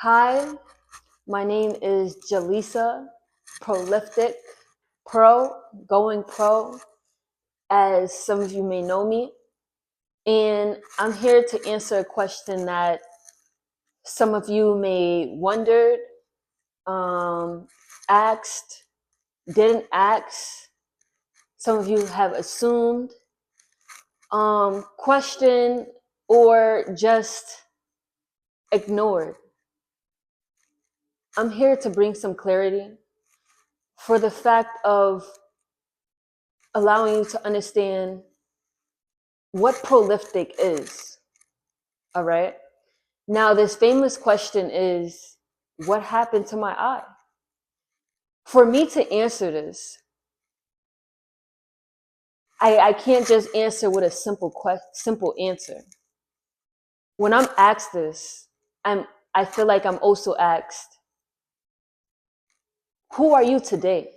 Hi, my name is Jaleesa, ProLiftic, Pro, going pro, as some of you may know me. And I'm here to answer a question that some of you may wondered, um, asked, didn't ask. Some of you have assumed, questioned, or just ignored. I'm here to bring some clarity for the fact of allowing you to understand what ProLiftic is. All right. Now, this famous question is, what happened to my eye? For me to answer this, I can't just answer with a simple answer. When I'm asked this, I feel like I'm also asked, who are you today?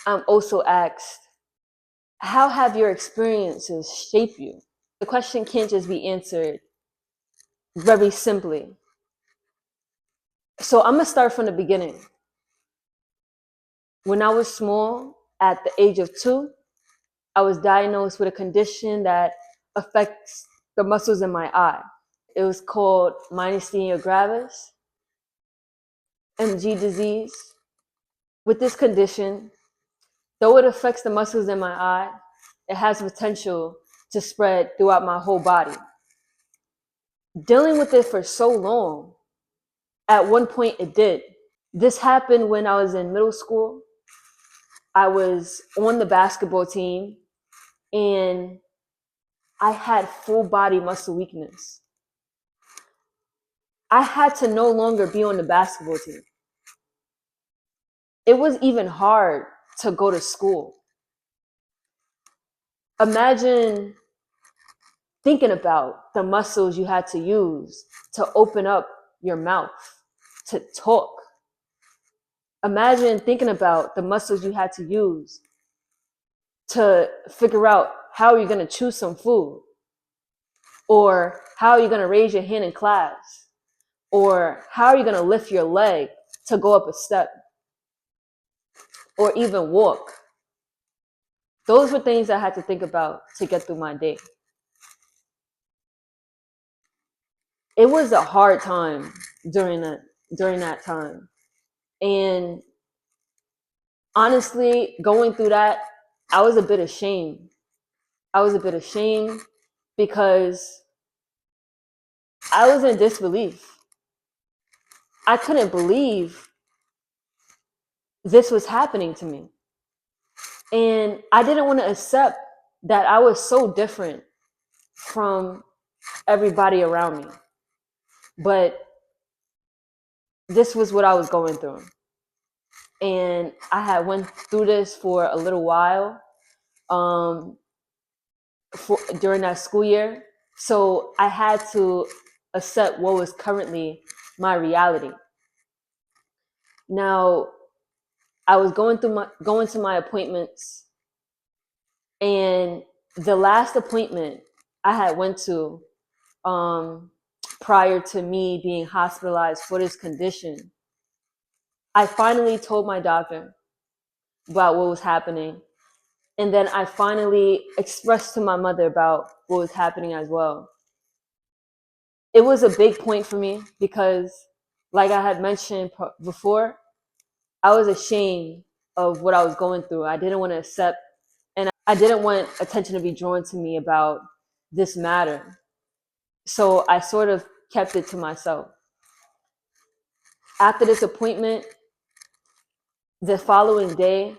I'm also asked, how have your experiences shaped you? The question can't just be answered very simply. So I'm gonna start from the beginning. When I was small, at the age of 2, I was diagnosed with a condition that affects the muscles in my eye. It was called myasthenia gravis, MG disease. With this condition, though it affects the muscles in my eye, it has potential to spread throughout my whole body. Dealing with it for so long, at one point it did. This happened when I was in middle school. I was on the basketball team and I had full body muscle weakness. I had to no longer be on the basketball team. It was even hard to go to school. Imagine thinking about the muscles you had to use to open up your mouth, to talk. Imagine thinking about the muscles you had to use to figure out how you're going to choose some food, or how you're going to raise your hand in class, or how you're going to lift your leg to go up a step, or even walk. Those were things I had to think about to get through my day. It was a hard time during that time. And honestly, going through that, I was a bit ashamed. I was a bit ashamed because I was in disbelief. I couldn't believe this was happening to me. And I didn't want to accept that I was so different from everybody around me. But this was what I was going through. And I had went through this for a little while during that school year. So I had to accept what was currently my reality. Now, I was going to my appointments, and the last appointment I had went to prior to me being hospitalized for this condition, I finally told my doctor about what was happening. And then I finally expressed to my mother about what was happening as well. It was a big point for me because, like I had mentioned before, I was ashamed of what I was going through. I didn't want to accept, and I didn't want attention to be drawn to me about this matter. So I sort of kept it to myself. After this appointment, the following day,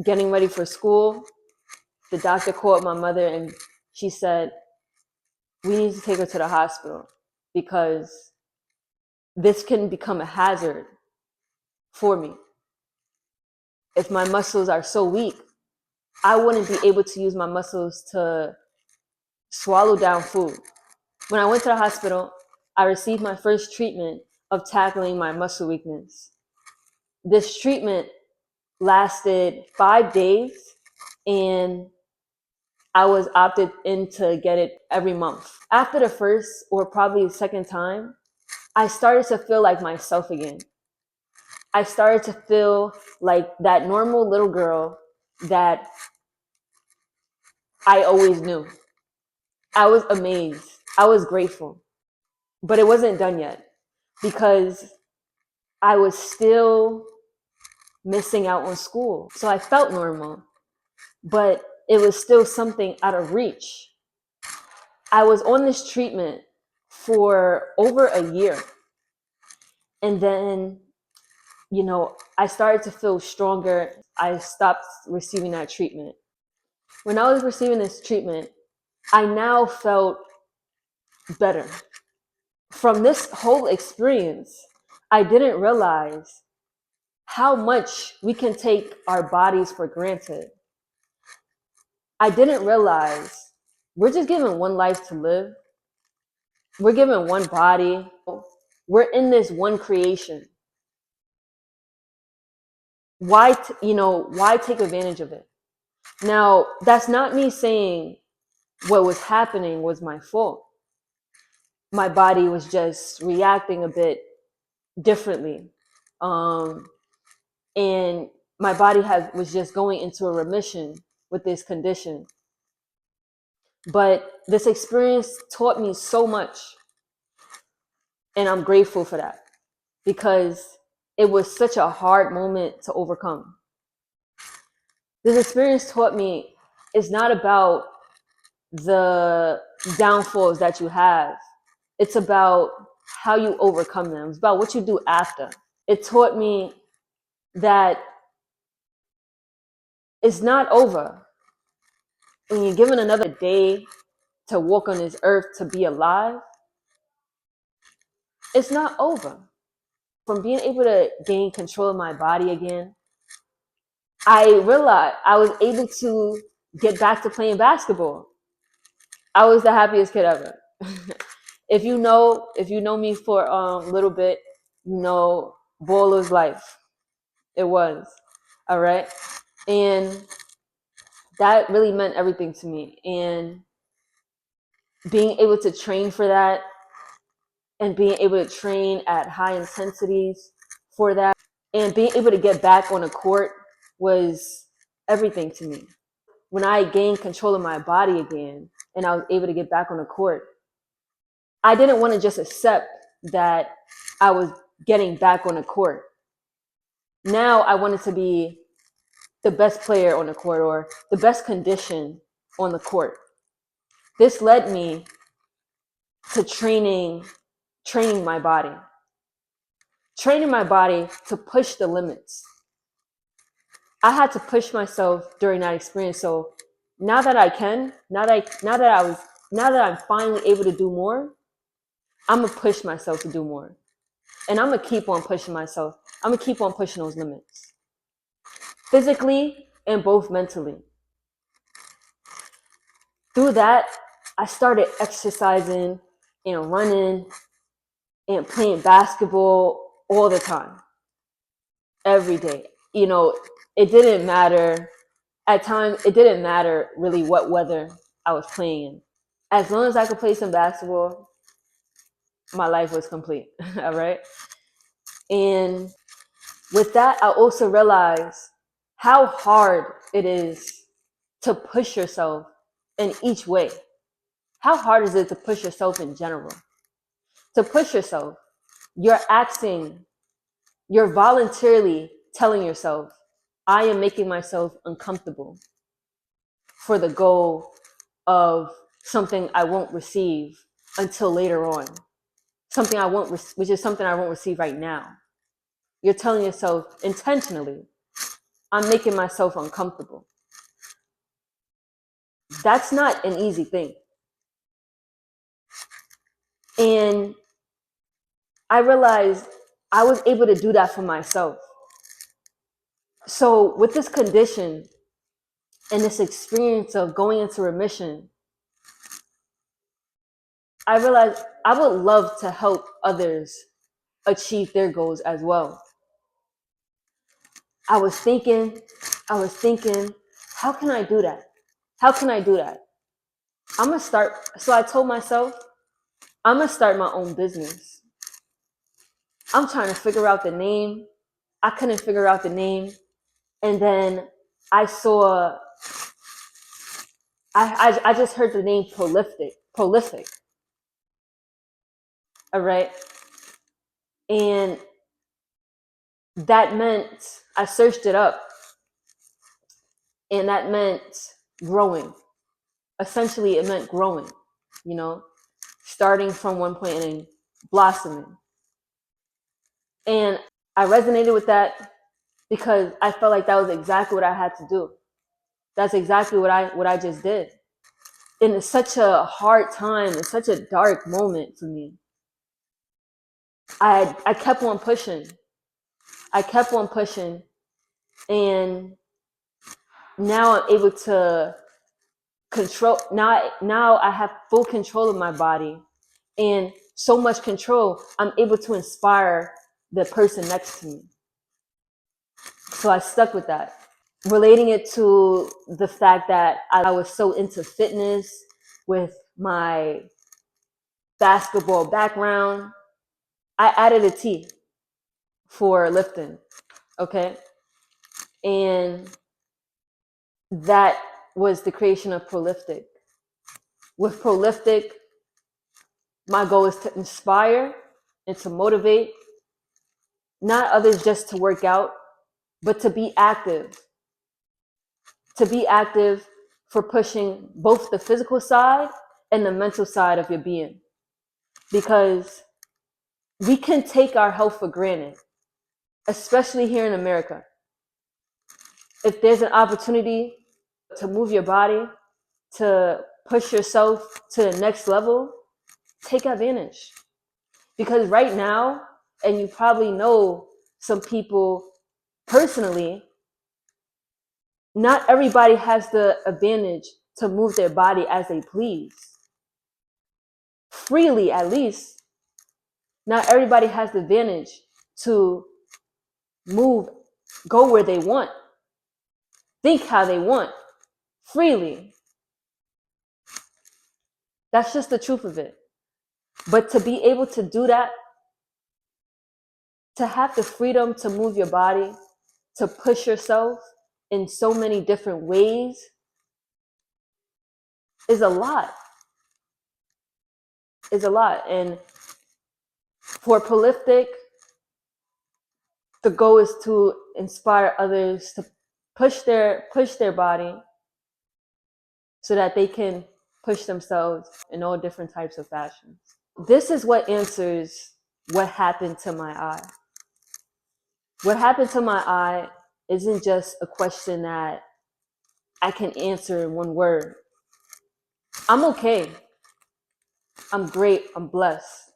getting ready for school, the doctor called my mother and she said, we need to take her to the hospital because this can become a hazard for me. If my muscles are so weak, I wouldn't be able to use my muscles to swallow down food. When I went to the hospital, I received my first treatment of tackling my muscle weakness. This treatment lasted 5 days, and I was opted in to get it every month. After the first or probably the second time, I started to feel like myself again. I started to feel like that normal little girl that I always knew. I was amazed. I was grateful. But it wasn't done yet because I was still missing out on school. So I felt normal, but it was still something out of reach. I was on this treatment for over a year. And then, I started to feel stronger. I stopped receiving that treatment. When I was receiving this treatment, I now felt better. From this whole experience, I didn't realize how much we can take our bodies for granted. I didn't realize we're just given one life to live. We're given one body. We're in this one creation. Why take advantage of it? Now, that's not me saying what was happening was my fault. My body was just reacting a bit differently. And my body was just going into a remission with this condition. But this experience taught me so much. And I'm grateful for that because it was such a hard moment to overcome. This experience taught me it's not about the downfalls that you have. It's about how you overcome them. It's about what you do after. It taught me that it's not over. When you're given another day to walk on this earth, to be alive, it's not over. From being able to gain control of my body again, I realized I was able to get back to playing basketball. I was the happiest kid ever. If you know me for a little bit, ball was life. It was. All right. And that really meant everything to me. And being able to train for that and being able to train at high intensities for that and being able to get back on the court was everything to me. When I gained control of my body again and I was able to get back on the court, I didn't want to just accept that I was getting back on the court. Now I wanted to be the best player on the court or the best condition on the court. This led me to training my body to push the limits. I had to push myself during that experience. So now that I'm finally able to do more, I'm gonna push myself to do more. And I'm gonna keep on pushing myself. I'm gonna keep on pushing those limits. Physically and both mentally. Through that, I started exercising and running and playing basketball all the time. Every day. It didn't matter. At times, it didn't matter really what weather I was playing in. As long as I could play some basketball, my life was complete. All right. And with that, I also realized how hard it is to push yourself in each way. How hard is it to push yourself in general? To push yourself, you're voluntarily telling yourself, I am making myself uncomfortable for the goal of something I won't receive until later on. Which is something I won't receive right now. You're telling yourself intentionally, I'm making myself uncomfortable. That's not an easy thing. And I realized I was able to do that for myself. So with this condition and this experience of going into remission, I realized I would love to help others achieve their goals as well. I was thinking, how can I do that? How can I do that? So I told myself, I'm going to start my own business. I'm trying to figure out the name. I couldn't figure out the name. And then I saw, I just heard the name ProLiftic. All right. And that meant, I searched it up, and that meant growing. Essentially, it meant growing, you know, starting from one point and then blossoming. And I resonated with that because I felt like that was exactly what I had to do. That's exactly what I just did. And it's such a hard time, it's such a dark moment for me. I kept on pushing. I kept on pushing, and now I'm able to control. Now I have full control of my body, and so much control, I'm able to inspire the person next to me. So I stuck with that. Relating it to the fact that I was so into fitness with my basketball background, I added a T for lifting, okay? And that was the creation of ProLiftic. With ProLiftic, my goal is to inspire and to motivate not others just to work out, but to be active. To be active for pushing both the physical side and the mental side of your being. Because we can take our health for granted, especially here in America. If there's an opportunity to move your body, to push yourself to the next level, take advantage. Because right now, and you probably know some people personally, not everybody has the advantage to move their body as they please. Freely, at least. Not everybody has the advantage to move, go where they want, think how they want, freely. That's just the truth of it. But to be able to do that, to have the freedom to move your body, to push yourself in so many different ways, is a lot. Is a lot. And for ProLiftic, the goal is to inspire others to push their body so that they can push themselves in all different types of fashions. This is what answers what happened to my eye. What happened to my eye isn't just a question that I can answer in one word. I'm okay. I'm great. I'm blessed.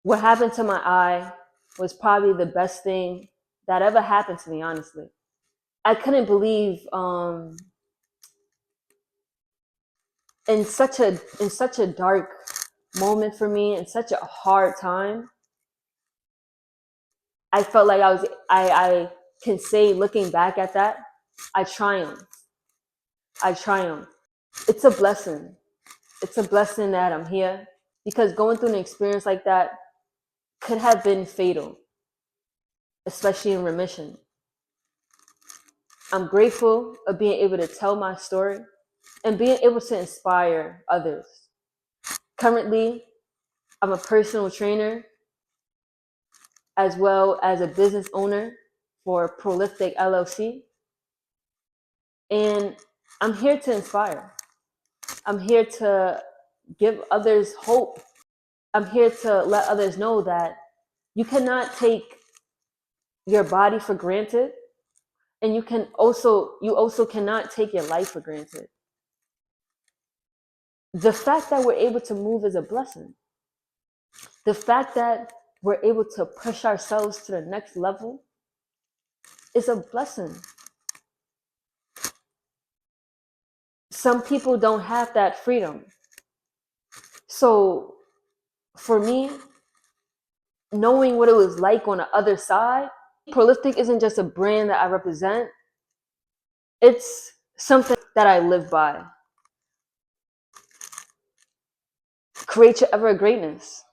What happened to my eye was probably the best thing that ever happened to me, honestly. I couldn't believe in such a dark moment for me, in such a hard time, I felt like I can say, looking back at that, I triumphed. I triumphed. It's a blessing. It's a blessing that I'm here, because going through an experience like that could have been fatal, especially in remission. I'm grateful of being able to tell my story and being able to inspire others. Currently, I'm a personal trainer as well as a business owner for ProLiftic LLC. And I'm here to inspire. I'm here to give others hope. I'm here to let others know that you cannot take your body for granted, and you also cannot take your life for granted. The fact that we're able to move is a blessing. The fact that we're able to push ourselves to the next level is a blessing. Some people don't have that freedom. So for me, knowing what it was like on the other side, ProLiftic isn't just a brand that I represent. It's something that I live by. Create your ever greatness.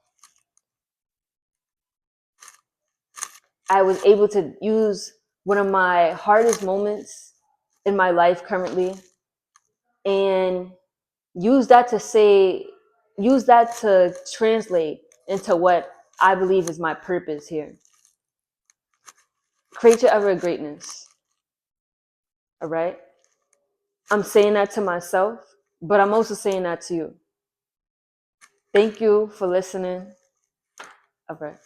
I was able to use one of my hardest moments in my life currently and use that to translate into what I believe is my purpose here. Create your ever greatness. All right? I'm saying that to myself, but I'm also saying that to you. Thank you for listening. All right.